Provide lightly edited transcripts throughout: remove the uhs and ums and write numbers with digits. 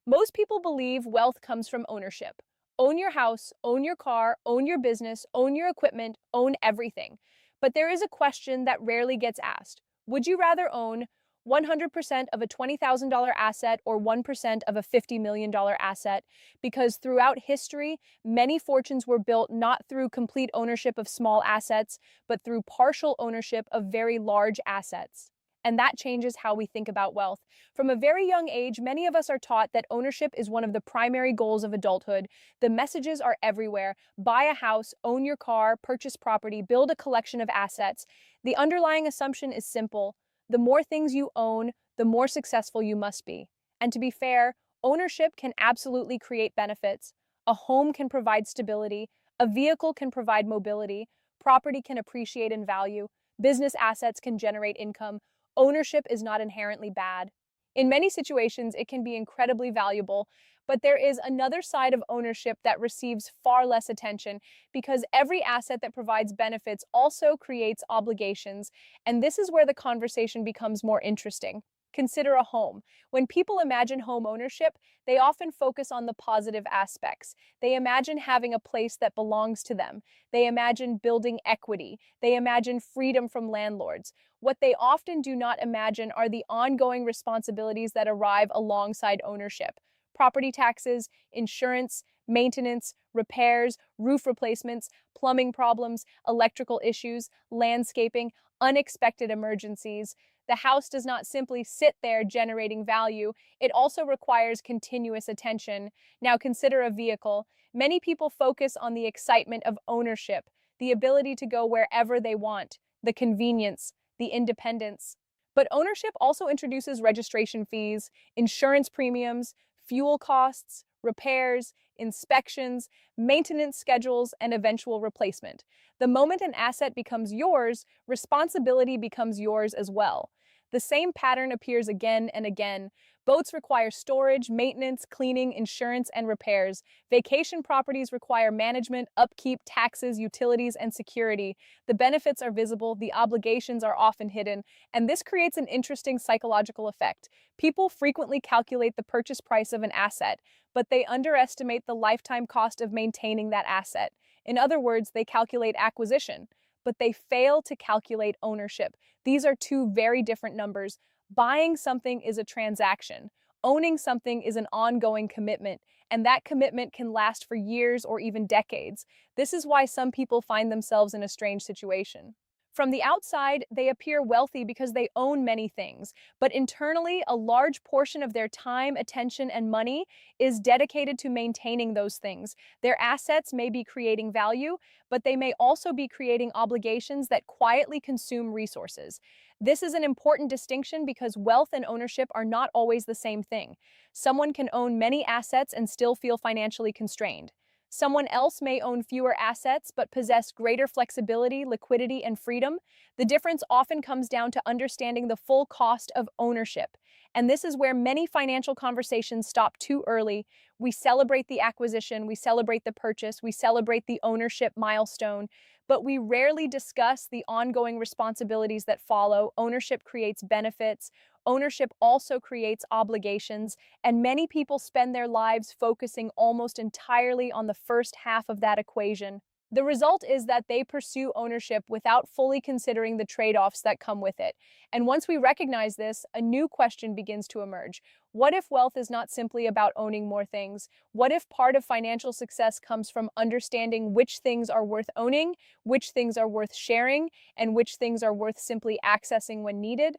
Most people believe wealth comes from ownership. Own your house, own your car, own your business, own your equipment, own everything. But there is a question that rarely gets asked. Would you rather own 100% of a $20,000 asset or 1% of a $50 million asset? Because throughout history, many fortunes were built not through complete ownership of small assets, but through partial ownership of very large assets. And that changes how we think about wealth. From a very young age, many of us are taught that ownership is one of the primary goals of adulthood. The messages are everywhere: buy a house, own your car, purchase property, build a collection of assets. The underlying assumption is simple: the more things you own, the more successful you must be. And to be fair, ownership can absolutely create benefits. A home can provide stability, a vehicle can provide mobility, property can appreciate in value, business assets can generate income. Ownership is not inherently bad. In many situations, it can be incredibly valuable, but there is another side of ownership that receives far less attention because every asset that provides benefits also creates obligations, and this is where the conversation becomes more interesting. Consider a home. When people imagine home ownership, they often focus on the positive aspects. They imagine having a place that belongs to them. They imagine building equity. They imagine freedom from landlords. What they often do not imagine are the ongoing responsibilities that arrive alongside ownership: property taxes, insurance, maintenance, repairs, roof replacements, plumbing problems, electrical issues, landscaping, unexpected emergencies. The house does not simply sit there generating value, it also requires continuous attention. Now consider a vehicle. Many people focus on the excitement of ownership, the ability to go wherever they want, the convenience, the independence. But ownership also introduces registration fees, insurance premiums, fuel costs, repairs, inspections, maintenance schedules, and eventual replacement. The moment an asset becomes yours, responsibility becomes yours as well. The same pattern appears again and again. Boats require storage, maintenance, cleaning, insurance, and repairs. Vacation properties require management, upkeep, taxes, utilities, and security. The benefits are visible, the obligations are often hidden, and this creates an interesting psychological effect. People frequently calculate the purchase price of an asset, but they underestimate the lifetime cost of maintaining that asset. In other words, they calculate acquisition, but they fail to calculate ownership. These are two very different numbers. Buying something is a transaction. Owning something is an ongoing commitment, and that commitment can last for years or even decades. This is why some people find themselves in a strange situation. From the outside, they appear wealthy because they own many things, but internally, a large portion of their time, attention, and money is dedicated to maintaining those things. Their assets may be creating value, but they may also be creating obligations that quietly consume resources. This is an important distinction because wealth and ownership are not always the same thing. Someone can own many assets and still feel financially constrained. Someone else may own fewer assets but possess greater flexibility, liquidity, and freedom. The difference often comes down to understanding the full cost of ownership. And this is where many financial conversations stop too early. We celebrate the acquisition, we celebrate the purchase, we celebrate the ownership milestone, but we rarely discuss the ongoing responsibilities that follow. Ownership creates benefits. Ownership also creates obligations, and many people spend their lives focusing almost entirely on the first half of that equation. The result is that they pursue ownership without fully considering the trade-offs that come with it. And once we recognize this, a new question begins to emerge. What if wealth is not simply about owning more things? What if part of financial success comes from understanding which things are worth owning, which things are worth sharing, and which things are worth simply accessing when needed?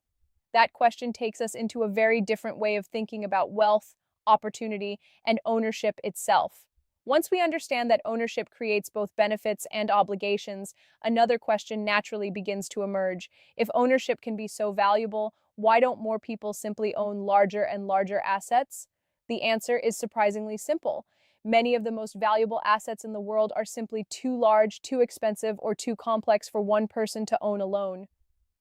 That question takes us into a very different way of thinking about wealth, opportunity, and ownership itself. Once we understand that ownership creates both benefits and obligations, another question naturally begins to emerge. If ownership can be so valuable, why don't more people simply own larger and larger assets? The answer is surprisingly simple. Many of the most valuable assets in the world are simply too large, too expensive, or too complex for one person to own alone.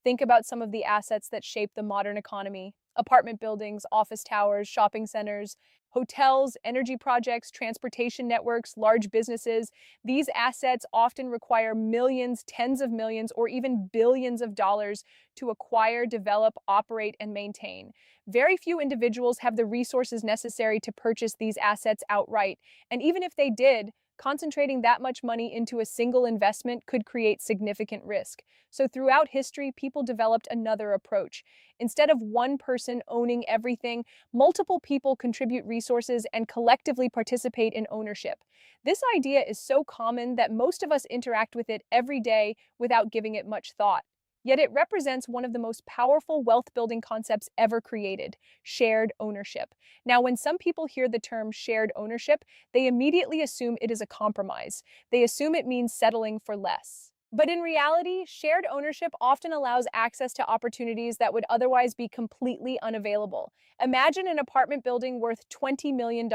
Think about some of the assets that shape the modern economy: apartment buildings, office towers, shopping centers, Hotels, energy projects, transportation networks, large businesses, these assets often require millions, tens of millions, or even billions of dollars to acquire, develop, operate, and maintain. Very few individuals have the resources necessary to purchase these assets outright, and even if they did, concentrating that much money into a single investment could create significant risk. So, throughout history, people developed another approach. Instead of one person owning everything, multiple people contribute resources and collectively participate in ownership. This idea is so common that most of us interact with it every day without giving it much thought. Yet it represents one of the most powerful wealth building concepts ever created: shared ownership. Now, when some people hear the term shared ownership, they immediately assume it is a compromise. They assume it means settling for less. But in reality, shared ownership often allows access to opportunities that would otherwise be completely unavailable. Imagine an apartment building worth $20 million.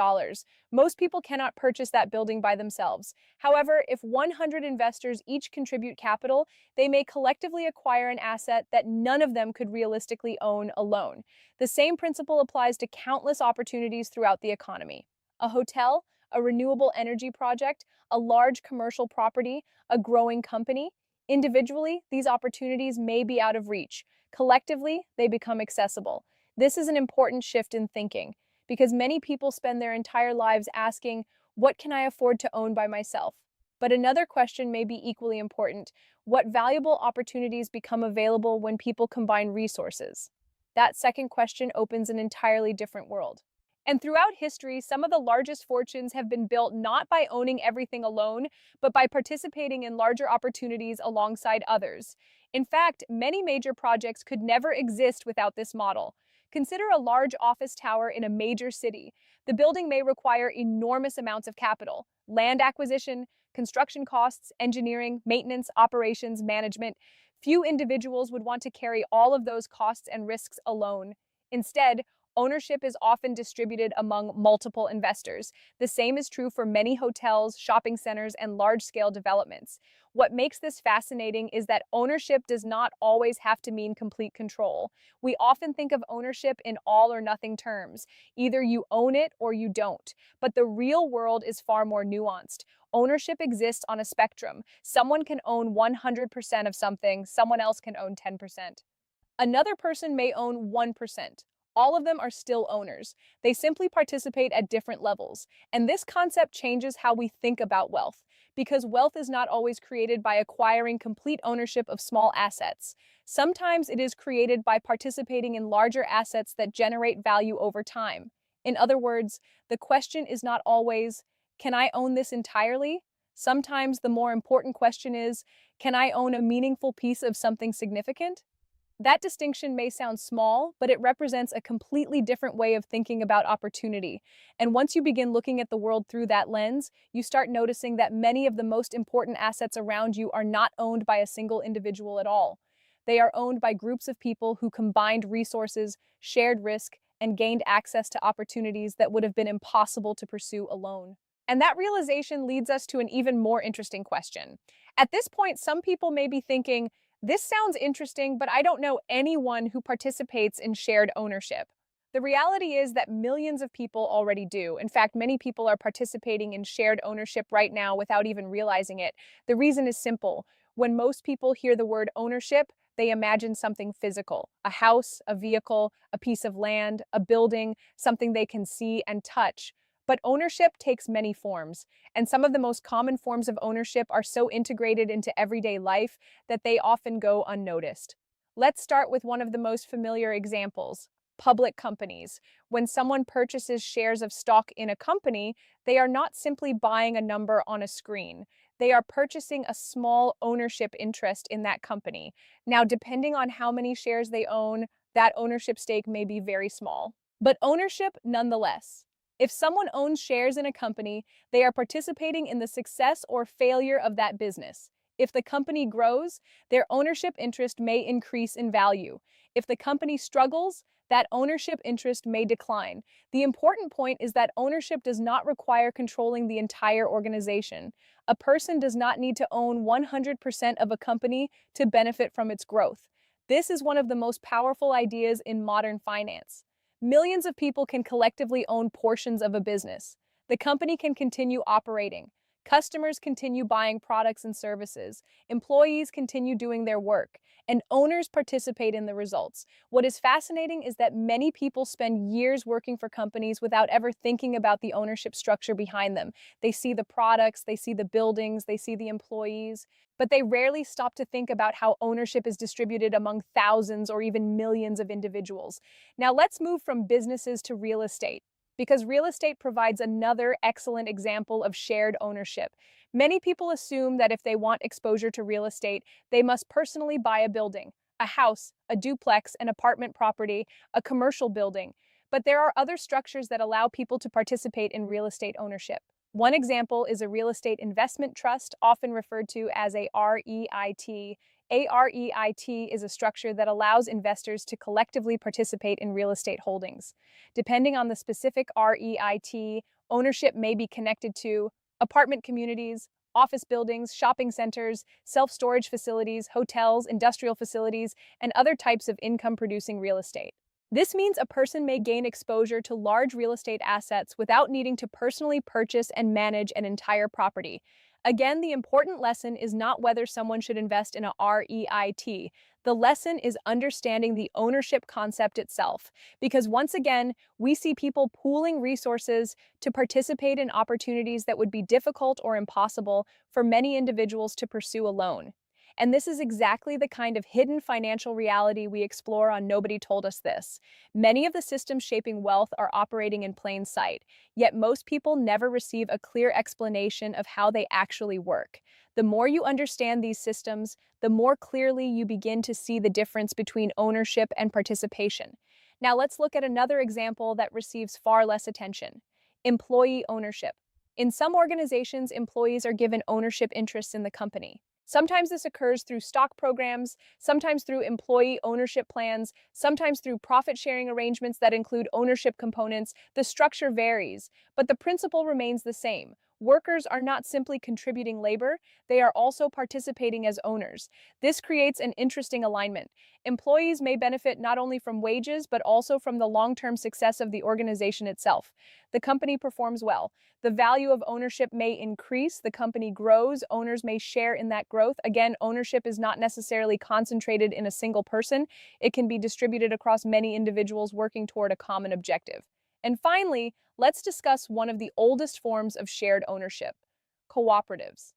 Most people cannot purchase that building by themselves. However, if 100 investors each contribute capital, they may collectively acquire an asset that none of them could realistically own alone. The same principle applies to countless opportunities throughout the economy. A hotel, a renewable energy project, a large commercial property, a growing company. Individually, these opportunities may be out of reach. Collectively, they become accessible. This is an important shift in thinking because many people spend their entire lives asking, what can I afford to own by myself? But another question may be equally important: what valuable opportunities become available when people combine resources? That second question opens an entirely different world. And throughout history, some of the largest fortunes have been built not by owning everything alone, but by participating in larger opportunities alongside others. In fact, many major projects could never exist without this model. Consider a large office tower in a major city. The building may require enormous amounts of capital: land acquisition, construction costs, engineering, maintenance, operations, management. Few individuals would want to carry all of those costs and risks alone. Instead, ownership is often distributed among multiple investors. The same is true for many hotels, shopping centers, and large-scale developments. What makes this fascinating is that ownership does not always have to mean complete control. We often think of ownership in all or nothing terms. Either you own it or you don't. But the real world is far more nuanced. Ownership exists on a spectrum. Someone can own 100% of something, someone else can own 10%. Another person may own 1%. All of them are still owners. They simply participate at different levels. And this concept changes how we think about wealth, because wealth is not always created by acquiring complete ownership of small assets. Sometimes it is created by participating in larger assets that generate value over time. In other words, the question is not always, can I own this entirely? Sometimes the more important question is, can I own a meaningful piece of something significant? That distinction may sound small, but it represents a completely different way of thinking about opportunity. And once you begin looking at the world through that lens, you start noticing that many of the most important assets around you are not owned by a single individual at all. They are owned by groups of people who combined resources, shared risk, and gained access to opportunities that would have been impossible to pursue alone. And that realization leads us to an even more interesting question. At this point, some people may be thinking, this sounds interesting, but I don't know anyone who participates in shared ownership. The reality is that millions of people already do. In fact, many people are participating in shared ownership right now without even realizing it. The reason is simple. When most people hear the word ownership, they imagine something physical: a house, a vehicle, a piece of land, a building, something they can see and touch. But ownership takes many forms, and some of the most common forms of ownership are so integrated into everyday life that they often go unnoticed. Let's start with one of the most familiar examples: public companies. When someone purchases shares of stock in a company, they are not simply buying a number on a screen. They are purchasing a small ownership interest in that company. Now, depending on how many shares they own, that ownership stake may be very small. But ownership nonetheless. If someone owns shares in a company, they are participating in the success or failure of that business. If the company grows, their ownership interest may increase in value. If the company struggles, that ownership interest may decline. The important point is that ownership does not require controlling the entire organization. A person does not need to own 100% of a company to benefit from its growth. This is one of the most powerful ideas in modern finance. Millions of people can collectively own portions of a business. The company can continue operating. Customers continue buying products and services. Employees continue doing their work. And owners participate in the results. What is fascinating is that many people spend years working for companies without ever thinking about the ownership structure behind them. They see the products, they see the buildings, they see the employees, but they rarely stop to think about how ownership is distributed among thousands or even millions of individuals. Now let's move from businesses to real estate, because real estate provides another excellent example of shared ownership. Many people assume that if they want exposure to real estate, they must personally buy a building, a house, a duplex, an apartment property, a commercial building. But there are other structures that allow people to participate in real estate ownership. One example is a real estate investment trust, often referred to as a REIT. A REIT is a structure that allows investors to collectively participate in real estate holdings. Depending on the specific REIT, ownership may be connected to apartment communities, office buildings, shopping centers, self-storage facilities, hotels, industrial facilities, and other types of income-producing real estate. This means a person may gain exposure to large real estate assets without needing to personally purchase and manage an entire property. Again, the important lesson is not whether someone should invest in a REIT. The lesson is understanding the ownership concept itself. Because once again, we see people pooling resources to participate in opportunities that would be difficult or impossible for many individuals to pursue alone. And this is exactly the kind of hidden financial reality we explore on Nobody Told Us This. Many of the systems shaping wealth are operating in plain sight, yet most people never receive a clear explanation of how they actually work. The more you understand these systems, the more clearly you begin to see the difference between ownership and participation. Now let's look at another example that receives far less attention: employee ownership. In some organizations, employees are given ownership interests in the company. Sometimes this occurs through stock programs, sometimes through employee ownership plans, sometimes through profit-sharing arrangements that include ownership components. The structure varies, but the principle remains the same. Workers are not simply contributing labor, they are also participating as owners. This creates an interesting alignment. Employees may benefit not only from wages, but also from the long-term success of the organization itself. The company performs well. The value of ownership may increase, the company grows, owners may share in that growth. Again, ownership is not necessarily concentrated in a single person. It can be distributed across many individuals working toward a common objective. And finally, let's discuss one of the oldest forms of shared ownership: cooperatives.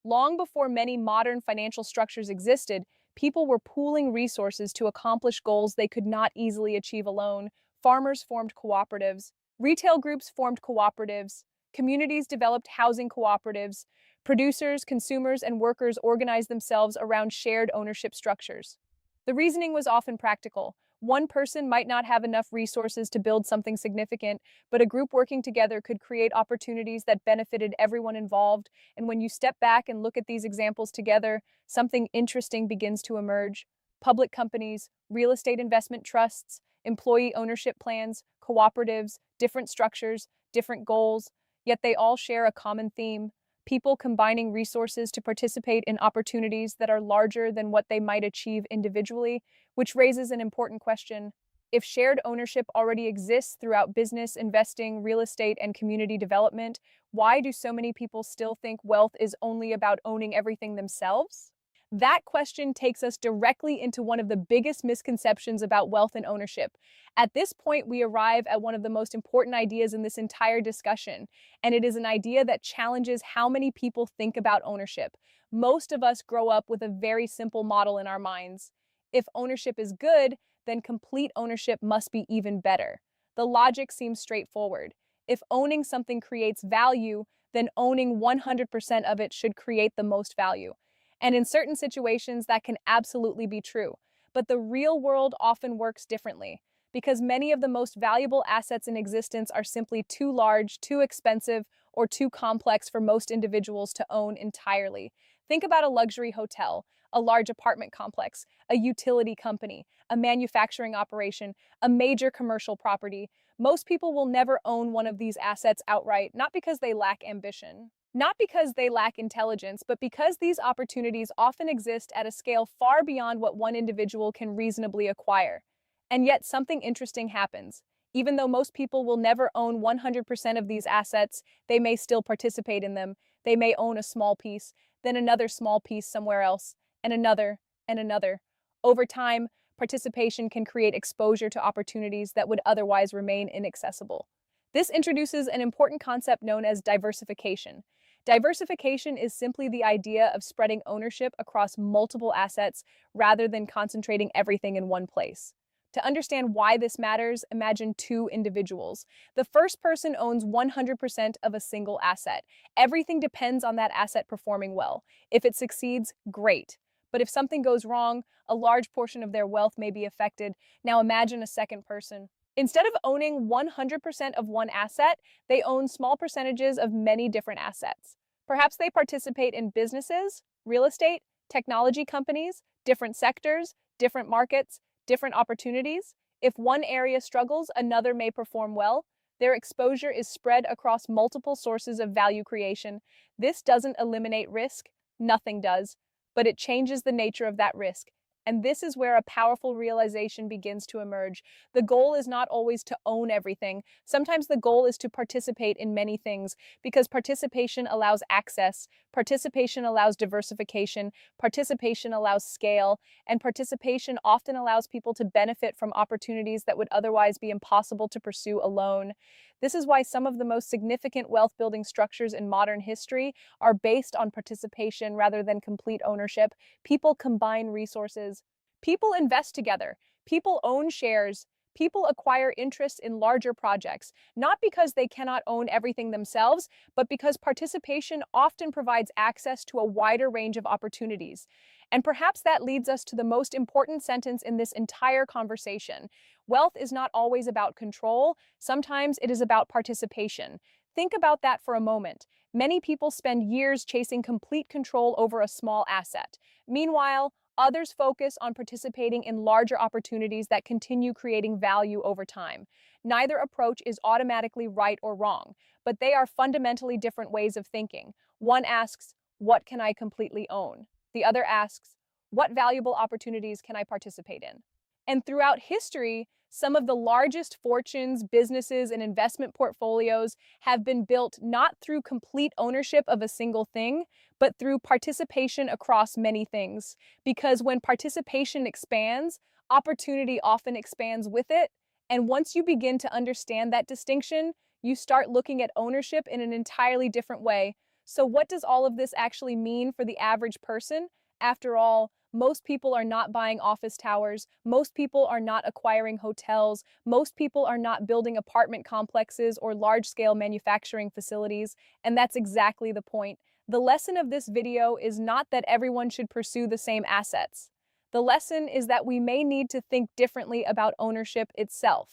Long before many modern financial structures existed, people were pooling resources to accomplish goals they could not easily achieve alone. Farmers formed cooperatives, retail groups formed cooperatives, communities developed housing cooperatives, producers, consumers, and workers organized themselves around shared ownership structures. The reasoning was often practical. One person might not have enough resources to build something significant, but a group working together could create opportunities that benefited everyone involved. And when you step back and look at these examples together, something interesting begins to emerge. Public companies, real estate investment trusts, employee ownership plans, cooperatives, different structures, different goals, yet they all share a common theme: people combining resources to participate in opportunities that are larger than what they might achieve individually, which raises an important question. If shared ownership already exists throughout business, investing, real estate, and community development, why do so many people still think wealth is only about owning everything themselves? That question takes us directly into one of the biggest misconceptions about wealth and ownership. At this point, we arrive at one of the most important ideas in this entire discussion, and it is an idea that challenges how many people think about ownership. Most of us grow up with a very simple model in our minds: if ownership is good, then complete ownership must be even better. The logic seems straightforward. If owning something creates value, then owning 100% of it should create the most value. And in certain situations, that can absolutely be true. But the real world often works differently, because many of the most valuable assets in existence are simply too large, too expensive, or too complex for most individuals to own entirely. Think about a luxury hotel, a large apartment complex, a utility company, a manufacturing operation, a major commercial property. Most people will never own one of these assets outright, not because they lack ambition, not because they lack intelligence, but because these opportunities often exist at a scale far beyond what one individual can reasonably acquire. And yet something interesting happens. Even though most people will never own 100% of these assets, they may still participate in them. They may own a small piece, then another small piece somewhere else, and another, and another. Over time, participation can create exposure to opportunities that would otherwise remain inaccessible. This introduces an important concept known as diversification. Diversification is simply the idea of spreading ownership across multiple assets rather than concentrating everything in one place. To understand why this matters, imagine two individuals. The first person owns 100% of a single asset. Everything depends on that asset performing well. If it succeeds, great. But if something goes wrong, a large portion of their wealth may be affected. Now imagine a second person. Instead of owning 100% of one asset, they own small percentages of many different assets. Perhaps they participate in businesses, real estate, technology companies, different sectors, different markets, different opportunities. If one area struggles, another may perform well. Their exposure is spread across multiple sources of value creation. This doesn't eliminate risk, nothing does, but it changes the nature of that risk. And this is where a powerful realization begins to emerge. The goal is not always to own everything. Sometimes the goal is to participate in many things because participation allows access, participation allows diversification, participation allows scale, and participation often allows people to benefit from opportunities that would otherwise be impossible to pursue alone. This is why some of the most significant wealth building structures in modern history are based on participation rather than complete ownership. People combine resources. People invest together. People own shares. People acquire interest in larger projects, not because they cannot own everything themselves, but because participation often provides access to a wider range of opportunities. And perhaps that leads us to the most important sentence in this entire conversation. Wealth is not always about control. Sometimes it is about participation. Think about that for a moment. Many people spend years chasing complete control over a small asset. Meanwhile, others focus on participating in larger opportunities that continue creating value over time. Neither approach is automatically right or wrong, but they are fundamentally different ways of thinking. One asks, what can I completely own? The other asks, what valuable opportunities can I participate in? And throughout history, some of the largest fortunes, businesses, and investment portfolios have been built not through complete ownership of a single thing, but through participation across many things. Because when participation expands, opportunity often expands with it. And once you begin to understand that distinction, you start looking at ownership in an entirely different way. So, what does all of this actually mean for the average person? After all, most people are not buying office towers. Most people are not acquiring hotels. Most people are not building apartment complexes or large-scale manufacturing facilities. And that's exactly the point. The lesson of this video is not that everyone should pursue the same assets. The lesson is that we may need to think differently about ownership itself.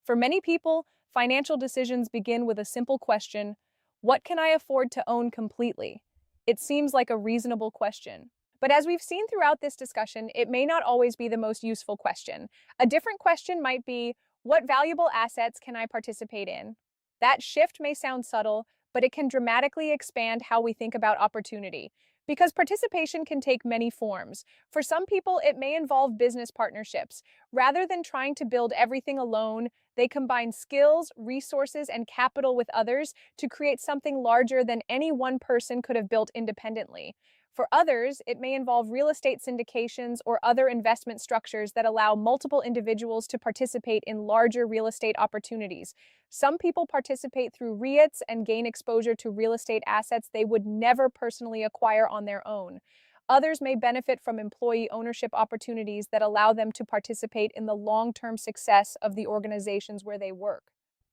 For many people, financial decisions begin with a simple question: what can I afford to own completely? It seems like a reasonable question. But as we've seen throughout this discussion, it may not always be the most useful question. A different question might be, what valuable assets can I participate in? That shift may sound subtle, but it can dramatically expand how we think about opportunity. Because participation can take many forms. For some people, it may involve business partnerships. Rather than trying to build everything alone, they combine skills, resources, and capital with others to create something larger than any one person could have built independently. For others, it may involve real estate syndications or other investment structures that allow multiple individuals to participate in larger real estate opportunities. Some people participate through REITs and gain exposure to real estate assets they would never personally acquire on their own. Others may benefit from employee ownership opportunities that allow them to participate in the long-term success of the organizations where they work.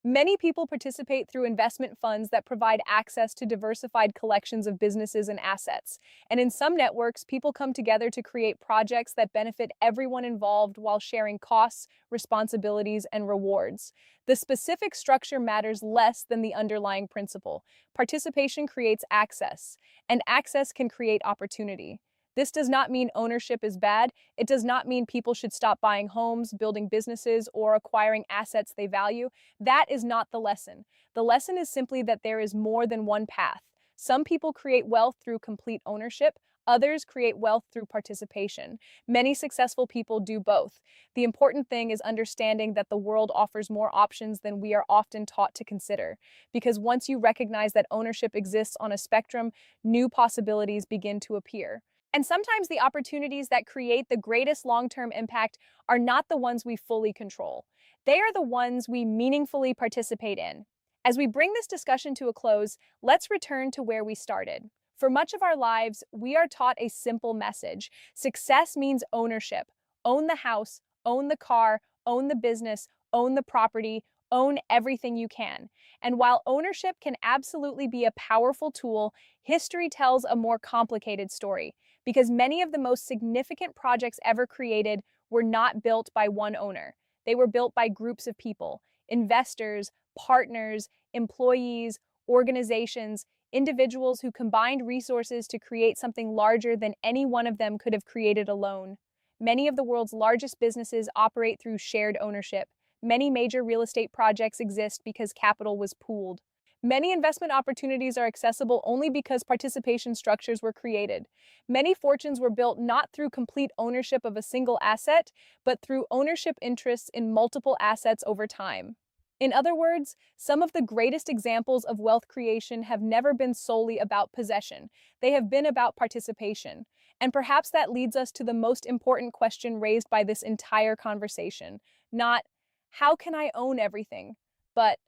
Many people participate through investment funds that provide access to diversified collections of businesses and assets. And in some networks, people come together to create projects that benefit everyone involved while sharing costs, responsibilities, and rewards. The specific structure matters less than the underlying principle. Participation creates access, and access can create opportunity. This does not mean ownership is bad. It does not mean people should stop buying homes, building businesses, or acquiring assets they value. That is not the lesson. The lesson is simply that there is more than one path. Some people create wealth through complete ownership. Others create wealth through participation. Many successful people do both. The important thing is understanding that the world offers more options than we are often taught to consider. Because once you recognize that ownership exists on a spectrum, new possibilities begin to appear. And sometimes the opportunities that create the greatest long-term impact are not the ones we fully control. They are the ones we meaningfully participate in. As we bring this discussion to a close, let's return to where we started. For much of our lives, we are taught a simple message. Success means ownership. Own the house, own the car, own the business, own the property, own everything you can. And while ownership can absolutely be a powerful tool, history tells a more complicated story, because many of the most significant projects ever created were not built by one owner. They were built by groups of people, investors, partners, employees, organizations, individuals who combined resources to create something larger than any one of them could have created alone. Many of the world's largest businesses operate through shared ownership. Many major real estate projects exist because capital was pooled. Many investment opportunities are accessible only because participation structures were created. Many fortunes were built not through complete ownership of a single asset, but through ownership interests in multiple assets over time. In other words, some of the greatest examples of wealth creation have never been solely about possession. They have been about participation. And perhaps that leads us to the most important question raised by this entire conversation. Not, how can I own everything? But,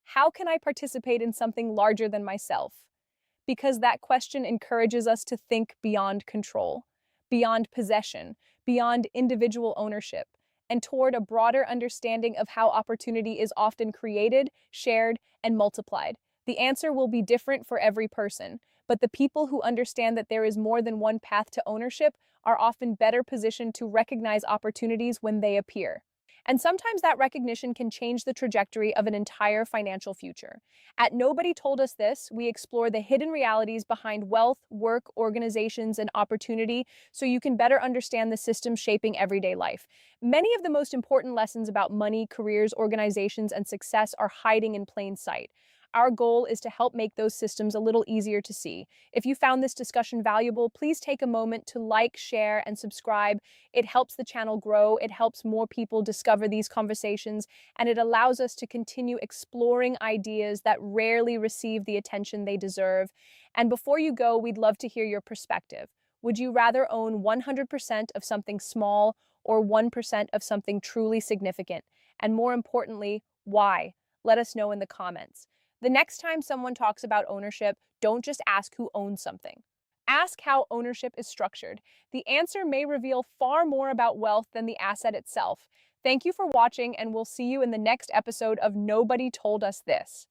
how can I participate in something larger than myself? Because that question encourages us to think beyond control, beyond possession, beyond individual ownership, and toward a broader understanding of how opportunity is often created, shared, and multiplied. The answer will be different for every person, but the people who understand that there is more than one path to ownership are often better positioned to recognize opportunities when they appear. And sometimes that recognition can change the trajectory of an entire financial future. At Nobody Told Us This, we explore the hidden realities behind wealth, work, organizations, and opportunity so you can better understand the systems shaping everyday life. Many of the most important lessons about money, careers, organizations, and success are hiding in plain sight. Our goal is to help make those systems a little easier to see. If you found this discussion valuable, please take a moment to like, share, and subscribe. It helps the channel grow, it helps more people discover these conversations, and it allows us to continue exploring ideas that rarely receive the attention they deserve. And before you go, we'd love to hear your perspective. Would you rather own 100% of something small or 1% of something truly significant? And more importantly, why? Let us know in the comments. The next time someone talks about ownership, don't just ask who owns something. Ask how ownership is structured. The answer may reveal far more about wealth than the asset itself. Thank you for watching, and we'll see you in the next episode of Nobody Told Us This.